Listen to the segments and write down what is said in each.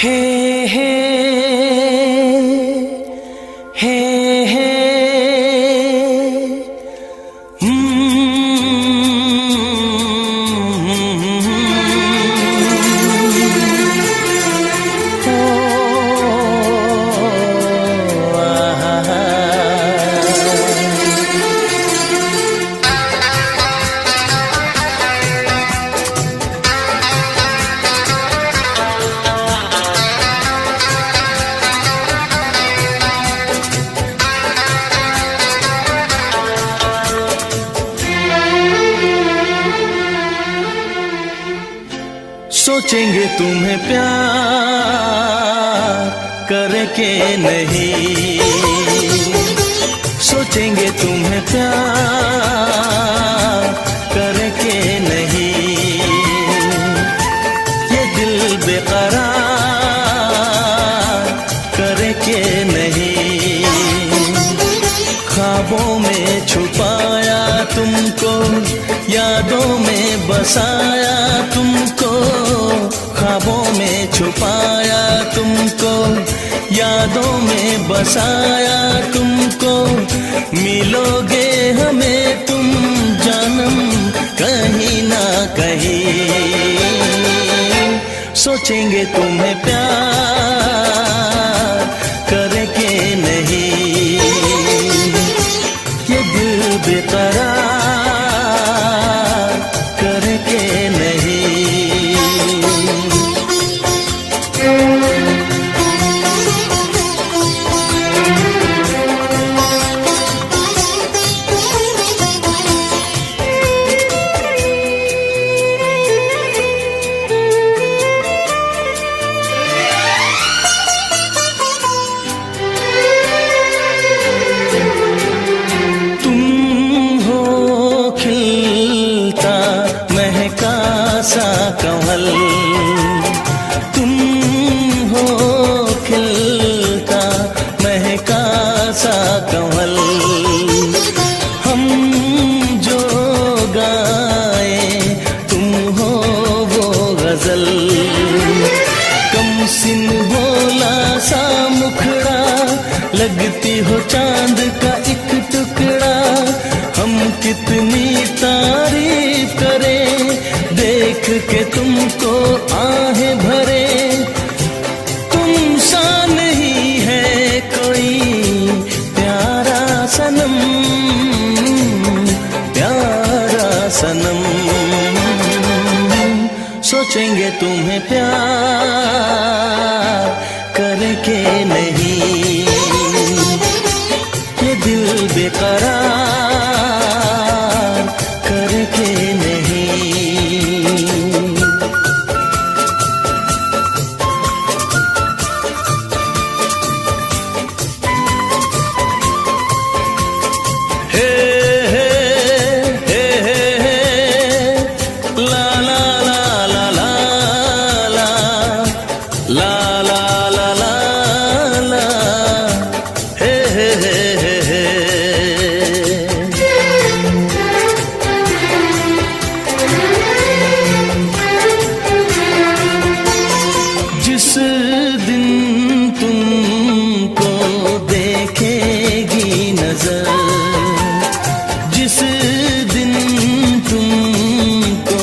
हे हे हे हे सोचेंगे तुम्हें प्यार करके नहीं, सोचेंगे तुम्हें प्यार करके नहीं, ये दिल बेकरार करके नहीं, ख्वाबों में छुपाया तुमको, यादों में बसाया तुमको, ख्वाबों में छुपाया तुमको, यादों में बसाया तुमको, मिलोगे हमें तुम जानम कहीं ना कहीं, सोचेंगे तुम्हें प्यार करके नहीं, ये दिल बेकरार करके नहीं। सा कमल तुम हो, खिलता महका सा कमल, हम जो गाए तुम हो वो गजल, कम सिन भोला सा मुखड़ा, लगती हो चांद का एक टुकड़ा, हम कितनी तारीफ करें देख के तुमको आहें भरे, तुम सा नहीं है कोई प्यारा सनम, प्यारा सनम, सोचेंगे तुम्हें प्यार करके नहीं, ये दिल बेकरार करके नहीं। जिस दिन तुमको देखेगी नजर, जिस दिन तुमको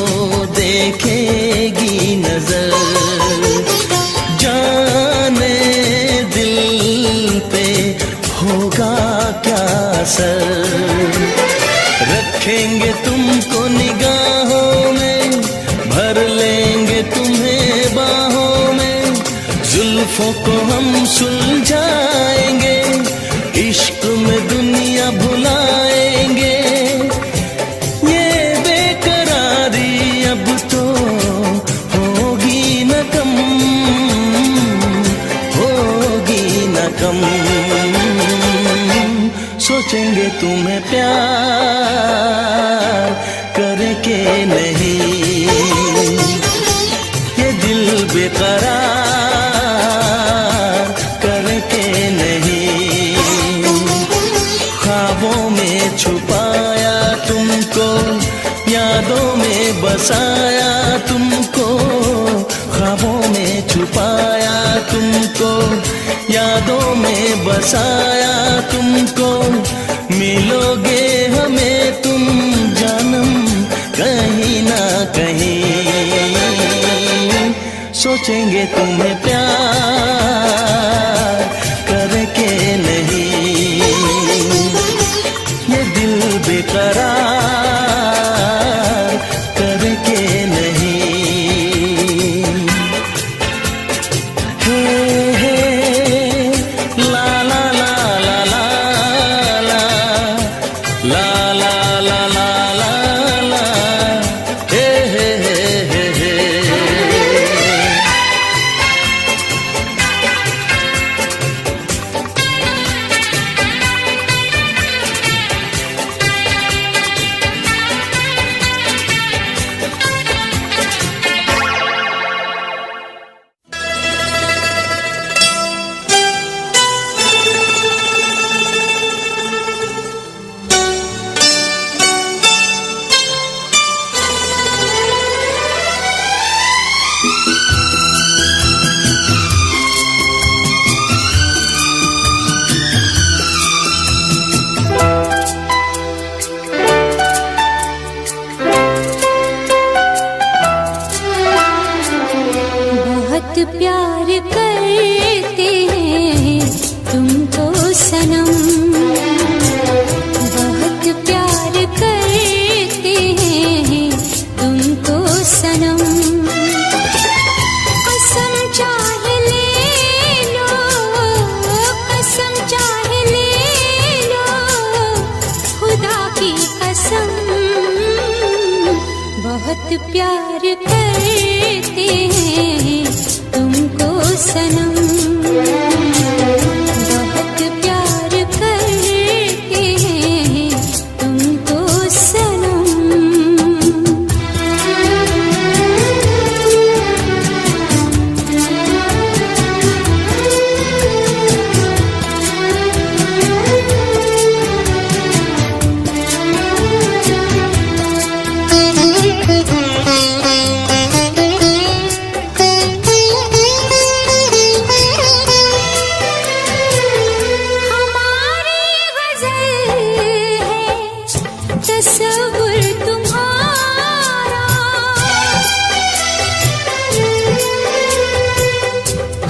देखेगी नजर, जाने दिल पे होगा क्या असर, रखेंगे तुमको निगाहों में, भर लेंगे तुम्हें बाहों में, जुल्फों को हम सुलझाएंगे, इश्क में दुनिया भुलाएंगे, ये बेकरारी अब तो होगी न कम, होगी न कम, सोचेंगे तुम्हें प्यार करके नहीं, ये दिल बेकरार करके नहीं, ख्वाबों में छुपाया तुमको, यादों में बसाया तुमको, ख्वाबों में छुपाया बसाया तुमको, मिलोगे हमें तुम जानम कहीं ना कहीं। सोचेंगे तुम्हें प्यार करके नहीं, ये दिल बेकरार करके नहीं। हे हे ला ला ला ला ला ला ला ला ला ला ला ला हे हे हे हे हे। बहुत प्यार करते हैं तुमको सनम, बहुत प्यार करते हैं तुमको सनम। कसम चाहे ले लो, कसम चाहे ले लो, खुदा की कसम। बहुत प्यार करते हैं तुमको सनम, बहुत प्यार करते हैं तुमको सनम। तस्वुर तुम्हारा,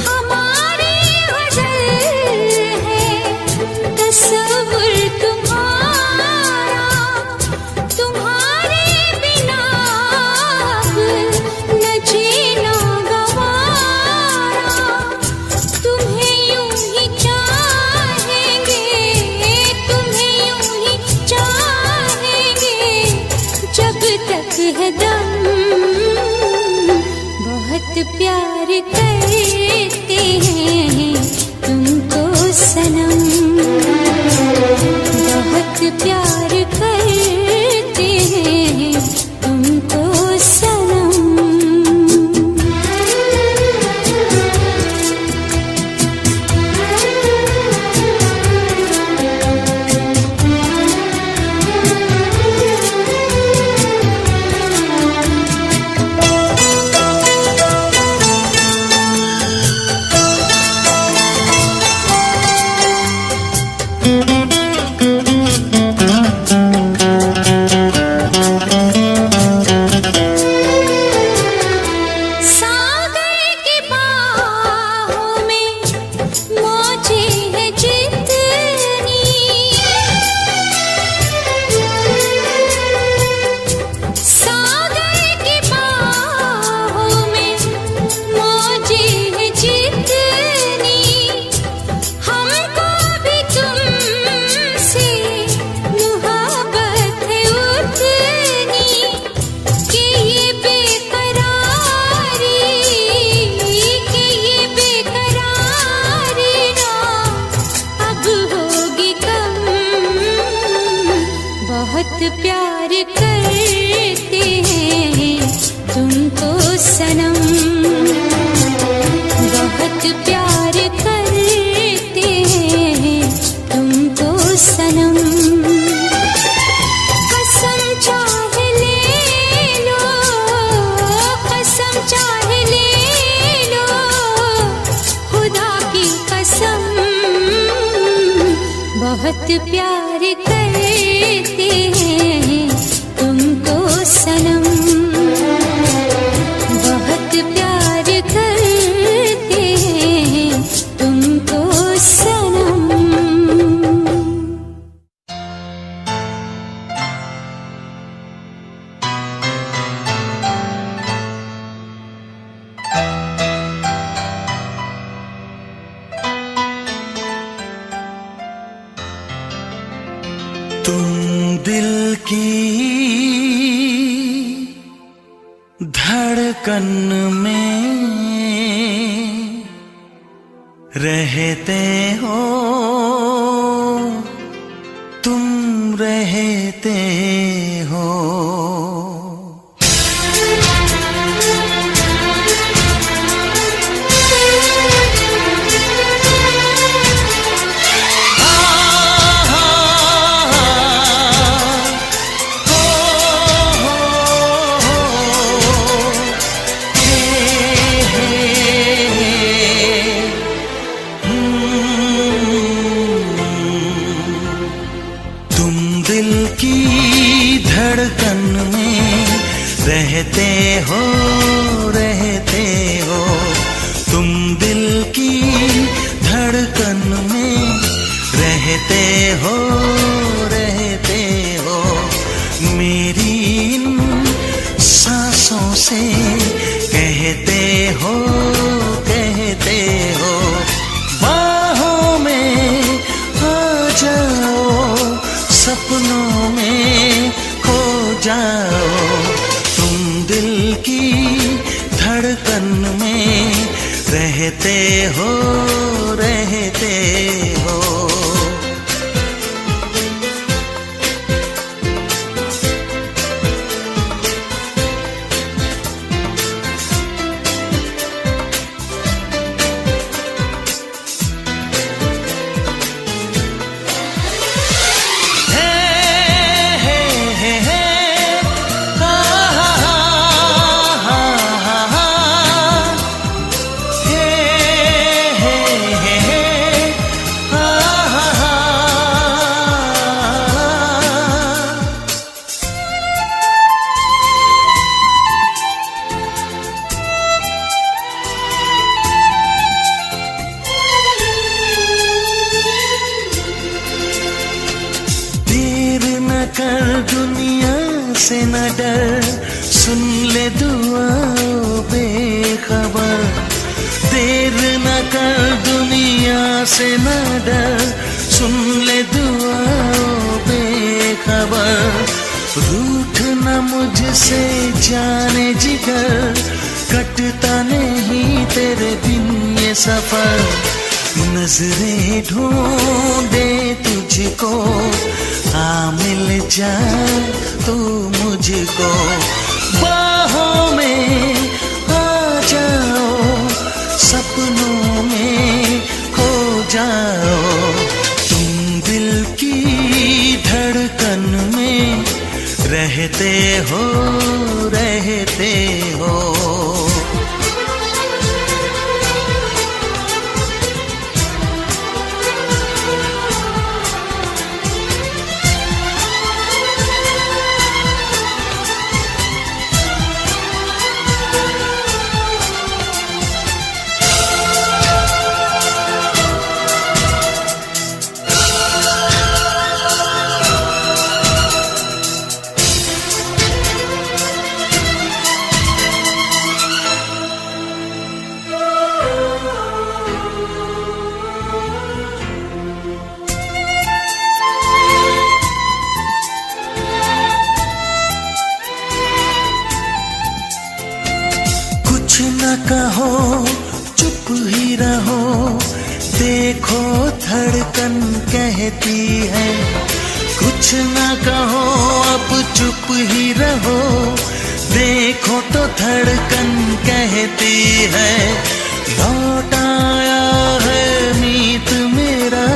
हमारी गज़ल है तस्वुर तुम्हारा। तुम्हारे बिना न जीना गवारा, तुम्हें यूं ही चाहेंगे, तुम्हें यूं ही चाहेंगे जब तक है दम। बहुत प्यार करते हैं तुमको सनम, बहुत प्यार करते हैं तुमको सनम। बहुत प्यार करते हैं तुमको सनम, बहुत प्यार करते हैं तुमको सनम। कसम चाहे ले लो, कसम चाहे ले लो, खुदा की कसम। बहुत प्यार करते हैं तुमको सनम, बहुत प्यार करते हैं तुमको सनम। तुम दिल की धड़कन में रहते हो, तुम रहते हो। रहते हो, रहते हो, तुम दिल की धड़कन में रहते हो, रहते हो। मेरी इन सांसों से कहते हो, कहते हो। बाहों में आ जाओ, सपनों में खो जाओ, दिल की धड़कन में रहते हो, रहते हो। कर दुनिया से न डर, सुन ले दुआओं बेखबर। देर न कर दुनिया से न डर, सुन ले दुआओं बेखबर। रूठ न मुझसे जाने जिगर, कटता नहीं तेरे बिन ये सफर। नजरें ढूंढे तुझको, आ मिल जा तू मुझको। बाहों में आ जाओ, सपनों में खो जाओ, तुम दिल की धड़कन में रहते हो, रहते हो। न कहो, चुप ही रहो, देखो धड़कन कहती है। कुछ न कहो, अब चुप ही रहो, देखो तो धड़कन कहती है। लौट आया है मीत मेरा,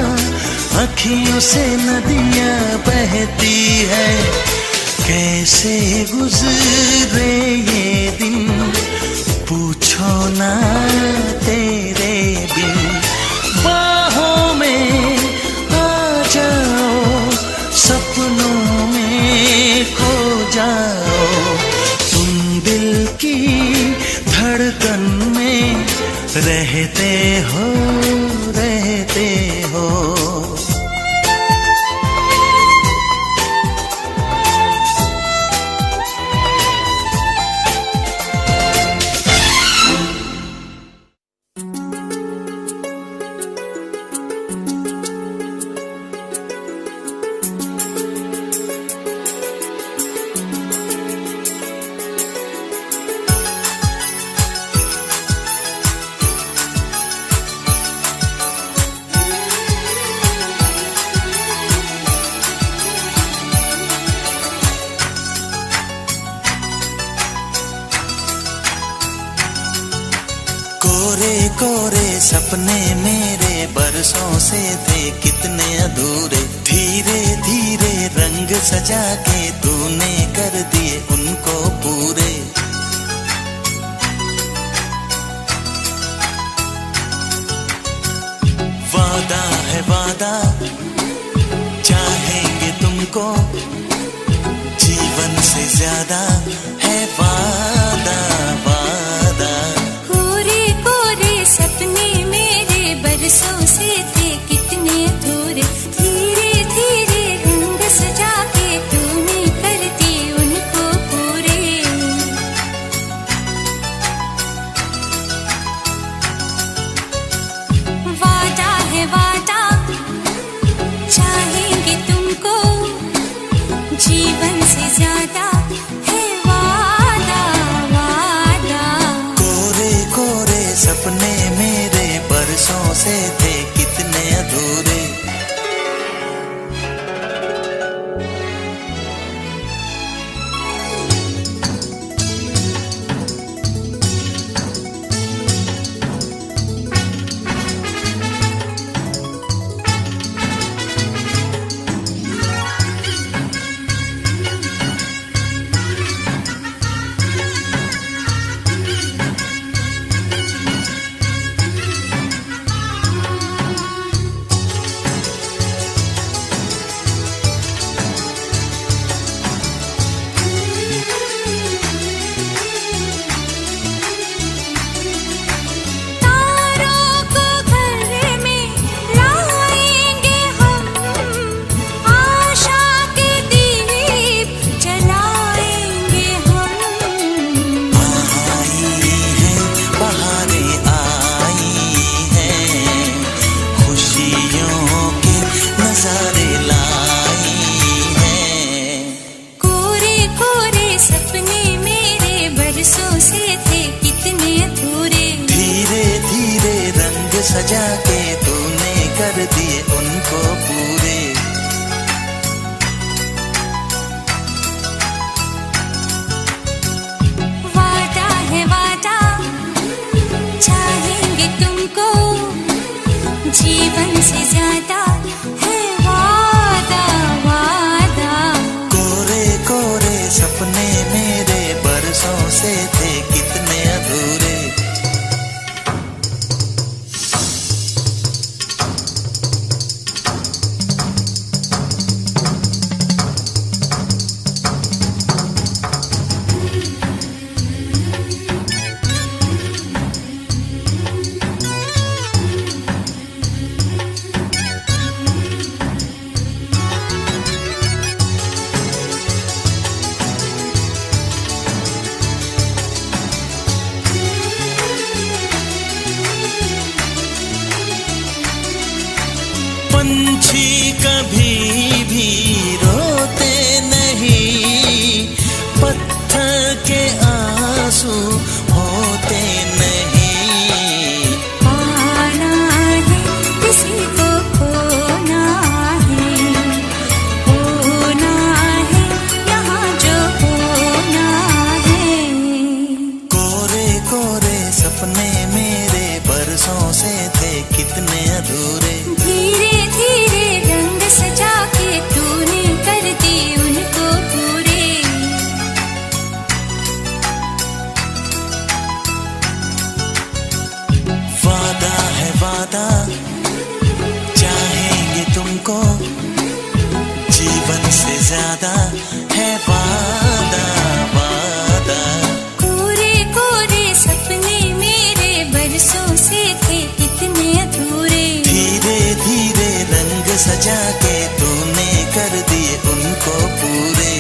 अखियों से नदियां बहती है। कैसे गुजरे ये दिन, पूछो ना तेरे बिन। बाहों में आ जाओ, धड़कन में रहते हो, रहते हो। कोरे कोरे सपने मेरे बरसों से थे कितने अधूरे, धीरे धीरे रंग सजा के तूने कर दिए उनको पूरे। वादा है वादा, चाहेंगे तुमको, जीवन से ज्यादा है वादा वादा। सपने मेरे बरसों से थे कितने अधूरे, धीरे धीरे रंग सजा के तूने कर दिए उनको पूरे। वादा है वादा, चाहेंगे तुमको, जीवन से ज्यादा है वादा वादा। कोरे कोरे सपने मेरे बरसों से थे कितने अधूरे। सजा के तूने कर दिए उनको पूरे। वादा है वादा, चाहेंगे तुमको, जीवन से ज्यादा है वादा वादा। कोरे कोरे सपने मेरे बरसों से थे कितने अधूरे। पंछी कभी भी रोते नहीं, पत्थर के आंसू होते नहीं। पाना है किसी को खोना है, होना है यहाँ जो होना है। कोरे कोरे सपने मेरे बरसों से थे कितने अधूरे। धीरे धीरे रंग सजा के तूने कर दी उनको पूरे। वादा है वादा, चाहेंगे तुमको, जीवन से ज्यादा है वादा वादा। कोरे कोरे सपने सजा के तूने कर दिए उनको पूरे।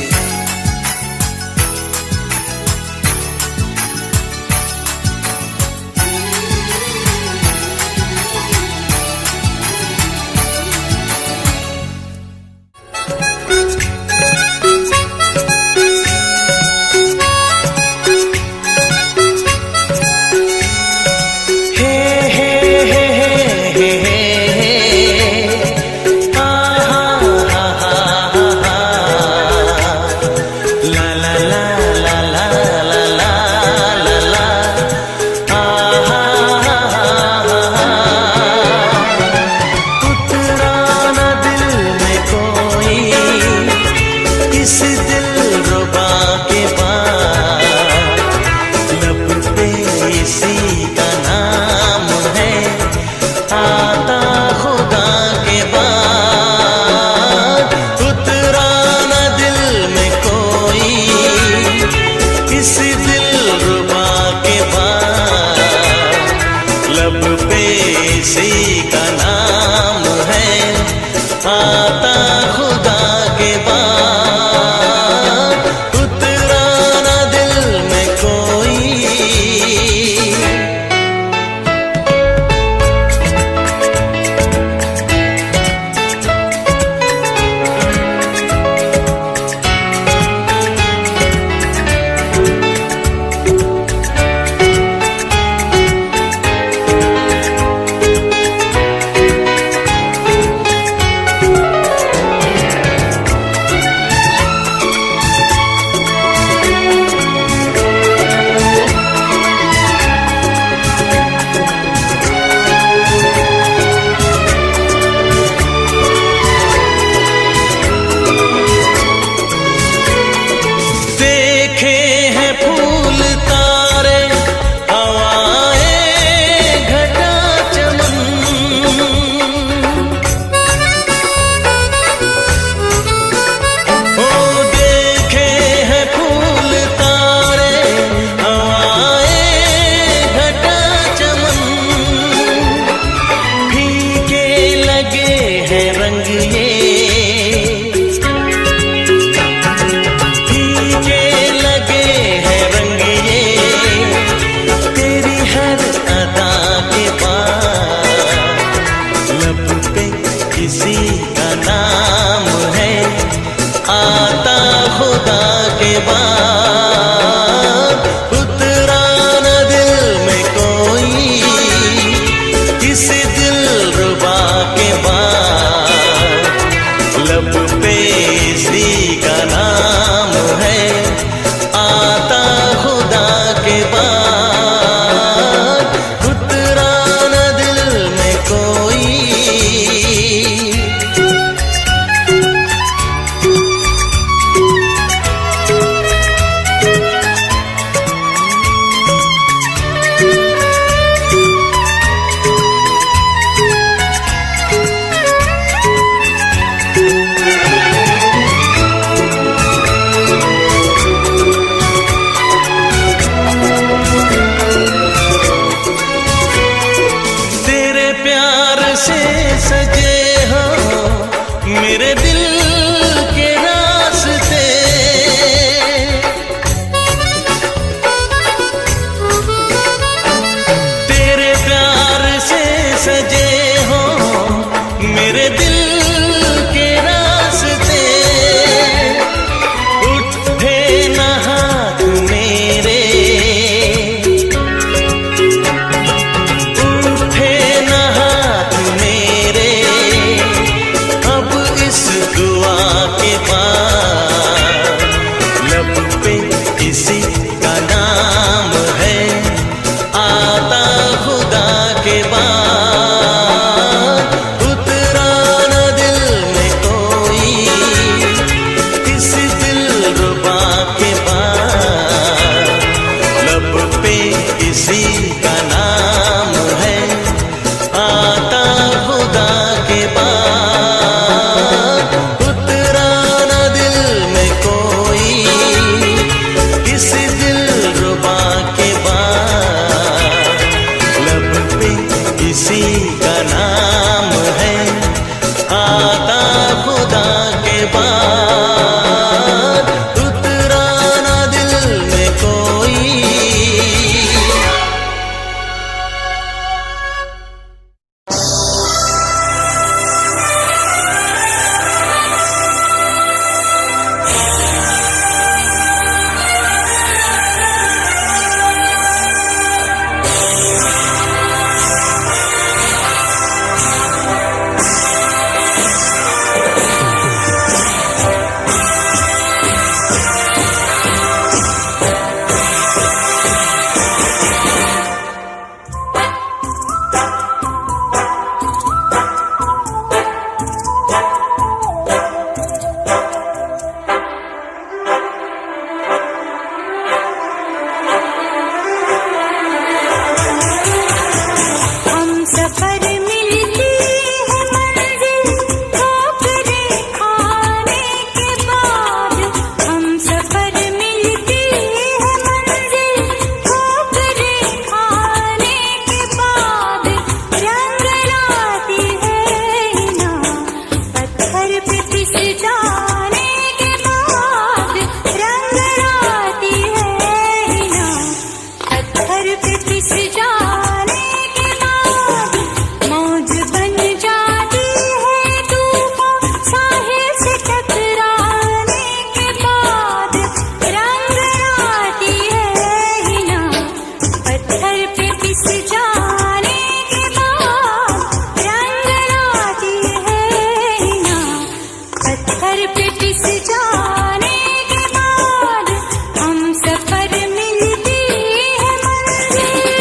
किसी का नाम है। पिस जाने के बाद रंग लाती है ना, पत्थर पे पिस जाने के बाद हम सफर मिलती है मंजिल।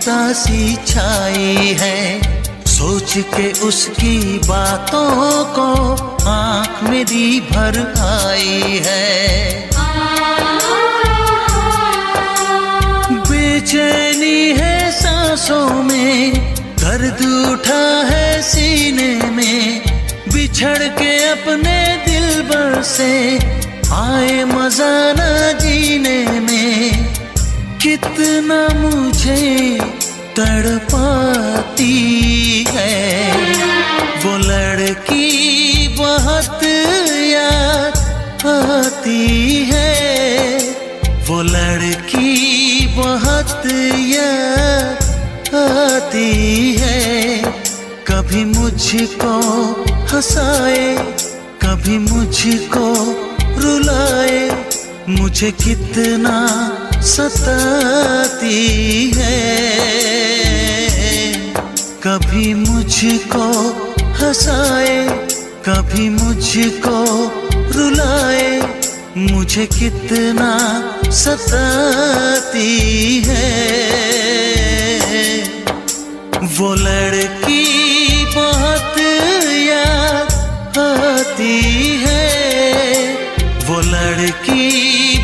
ममता सी छाई है, सोच के उसकी बातों को आँख मेरी भर आई है। बेचैनी है सांसों में, दर्द उठा है सीने में, बिछड़ के अपने दिलबर से आए मजा न जीने में। कितना मुझे तड़पाती है वो लड़की, बहुत याद आती है वो लड़की, बहुत याद आती है। कभी मुझको हंसाए, कभी मुझको रुलाए, मुझे कितना सताती है। कभी मुझको हंसाए, कभी मुझको रुलाए, मुझे कितना सताती है वो लड़की, बहुत याद आती है वो लड़की,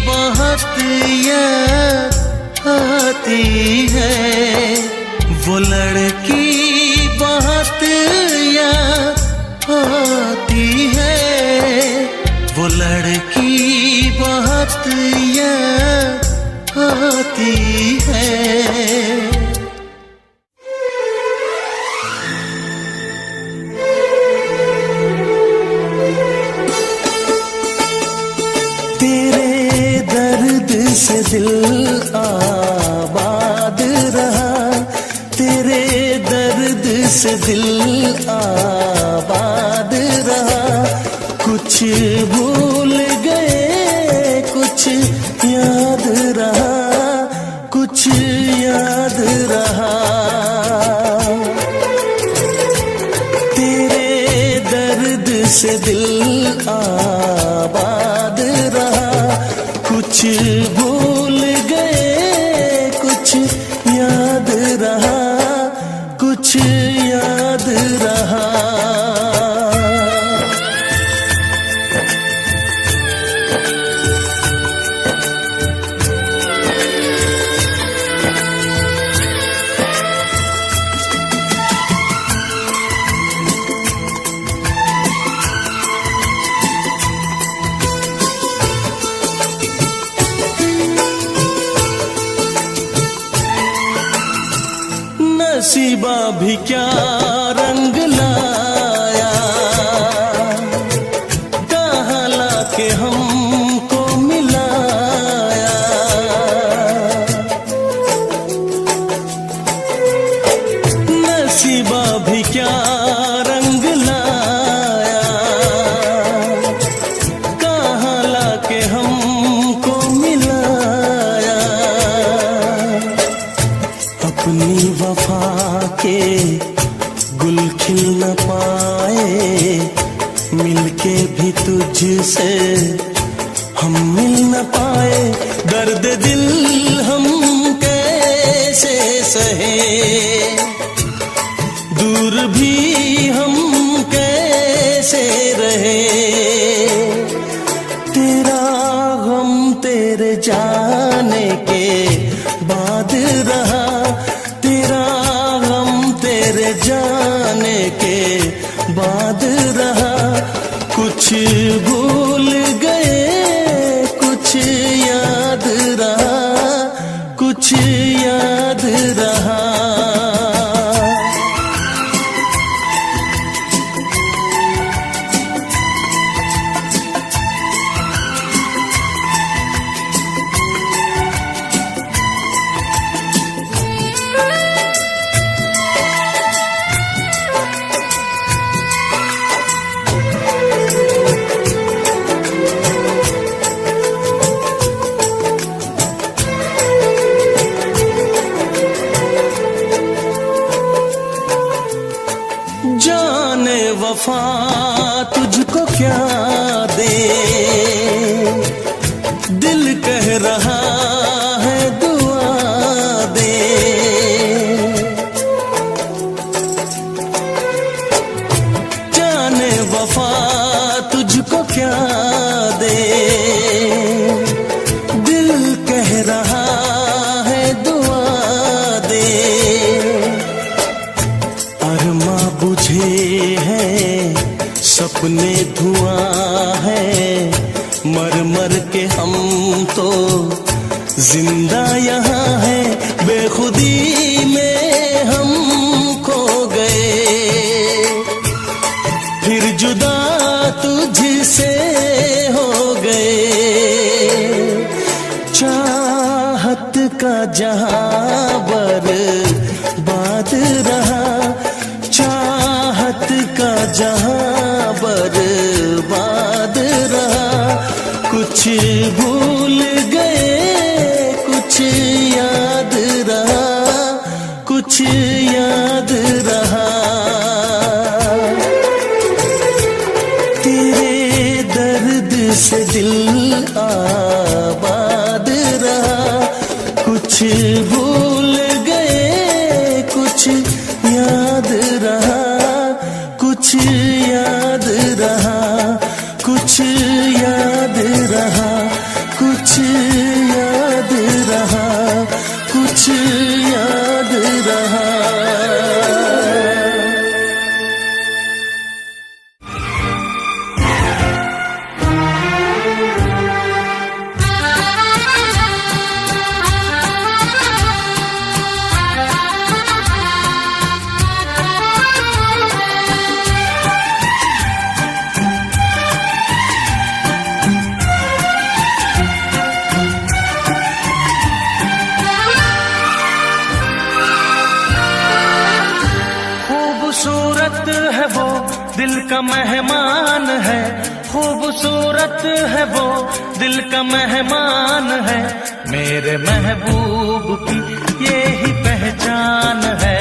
बहुत याद आती है वो लड़की, बहुत याद आती है वो लड़की, बहुत याद आती है। से दिल आबाद रहा, तेरे दर्द से दिल आबाद रहा। कुछ भूल गए, कुछ याद रहा, कुछ याद रहा। तेरे दर्द से दिल आबाद रहा। कुछ भूल गए, कुछ याद रहा, कुछ याद रहा। नसीबा भी क्या रंग लाया, कहाँ लाके हमको मिलाया। नसीबा भी क्या रंग लाया, कहाँ लाके हमको मिलाया। अपनी वफा के गुल खिल न पाए, मिलके भी तुझसे हम मिल न पाए। दर्द दिल हम कैसे सहे, दूर भी हम कैसे रहे। तेरा गम तेरे जाने के बाद रहा, तेरे जाने के बाद रहा। कुछ भूल गए, कुछ याद रहा, कुछ याद रहा। जाने वफा तुझको क्या दे, दिल कह रहा है दुआ दे। मुझको क्या दे, दिल कह रहा है दुआ दे। अरमा बुझे हैं सपने धुआं है, मर मर के हम तो जिंदा यहाँ है। बेखुदी में हम खो गए, फिर जुदा तुझसे हो गए। चाहत का जहां बर्बाद रहा, चाहत का जहां बर्बाद रहा। कुछ भूल गए कुछ याद रहा, कुछ याद रहा। तेरे दर्द से दिल आबाद रहा। कुछ भूल गए कुछ याद रहा, कुछ याद रहा, कुछ याद रहा, कुछ याद रहा, कुछ याद रहा। खूबसूरत है वो दिल का मेहमान है, खूबसूरत है वो दिल का मेहमान है। मेरे महबूब की यही पहचान है,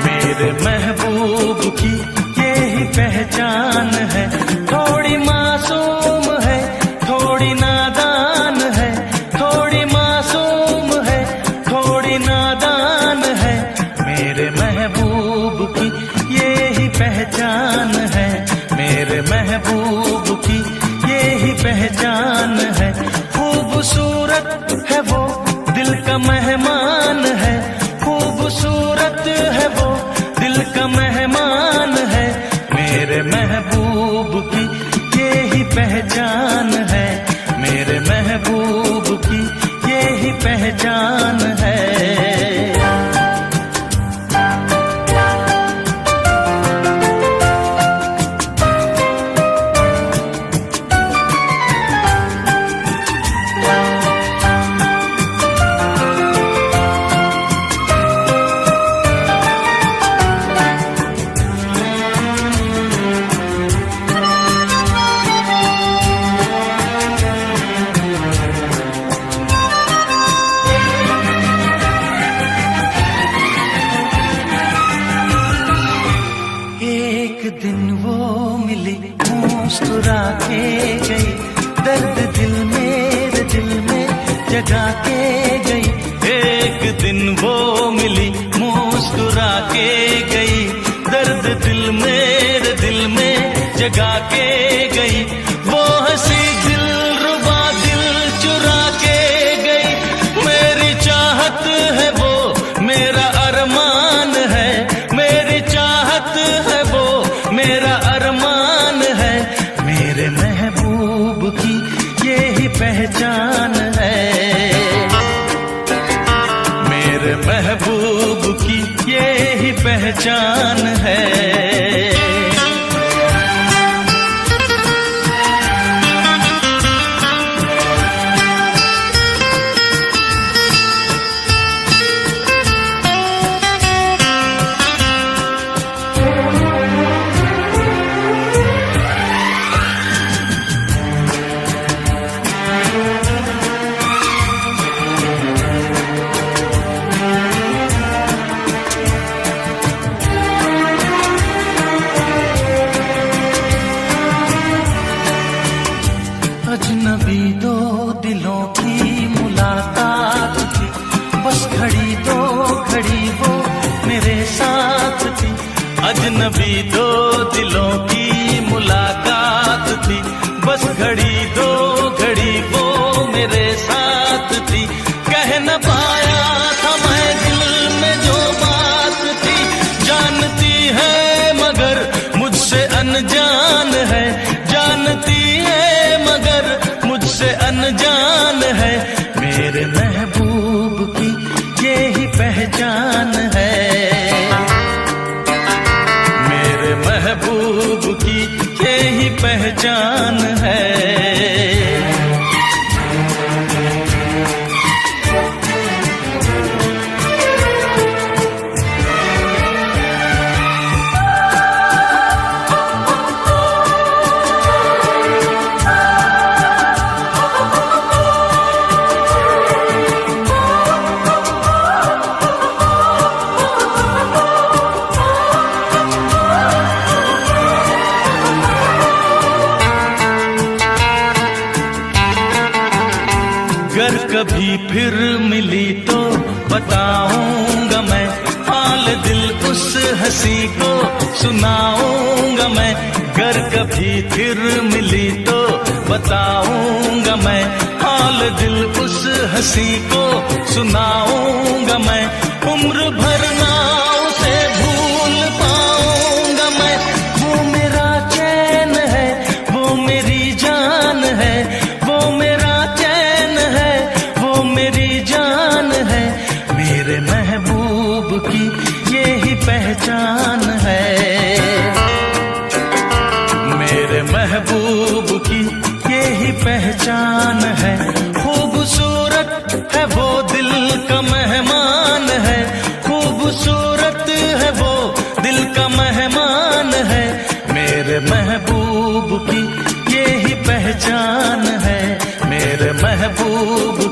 मेरे महबूब की यही पहचान है। थोड़ी मासूम है थोड़ी नादान है, थोड़ी मासूम है थोड़ी नादान है। मेरे महबूब की यही पहचान है, मेरे महबूब की यही पहचान है। खूबसूरत है वो दिल का मेहमान है, खूबसूरत है वो दिल का मेहमान है। मेरे महबूब की यही पहचान है, मेरे महबूब की यही पहचान है। दिन वो मिली मुस्कुरा के गई, दर्द दिल मेरे दिल में जगा के गई। एक दिन वो मिली मुस्कुरा के गई, दर्द दिल मेरे दिल में जगा के गई। वो हंसी दिल रुबा दिल चुरा के गई। मेरी चाहत है वो मेरा अरमान है, मेरी चाहत है वो मेरा अरमान है। मेरे महबूब की यही पहचान है, मेरे महबूब की यही पहचान है। पहचान है। अगर कभी फिर मिली तो बताऊंगा मैं हाल दिल उस हंसी को सुनाऊंगा मैं। अगर कभी फिर मिली तो बताऊंगा मैं हाल दिल उस हंसी को सुनाऊंगा मैं। उम्र भर ना उसे भूल पाऊंगा मैं। वो मेरा चैन है, वो मेरी जान है, वो मेरा चैन है, वो मेरी जान है। मेरे महबूब की यही पहचान है। मेरे महबूब की यही पहचान है। खूबसूरत है वो दिल का मेहमान है, खूबसूरत है वो दिल का मेहमान है। मेरे महबूब की यही पहचान है। मेरे महबूब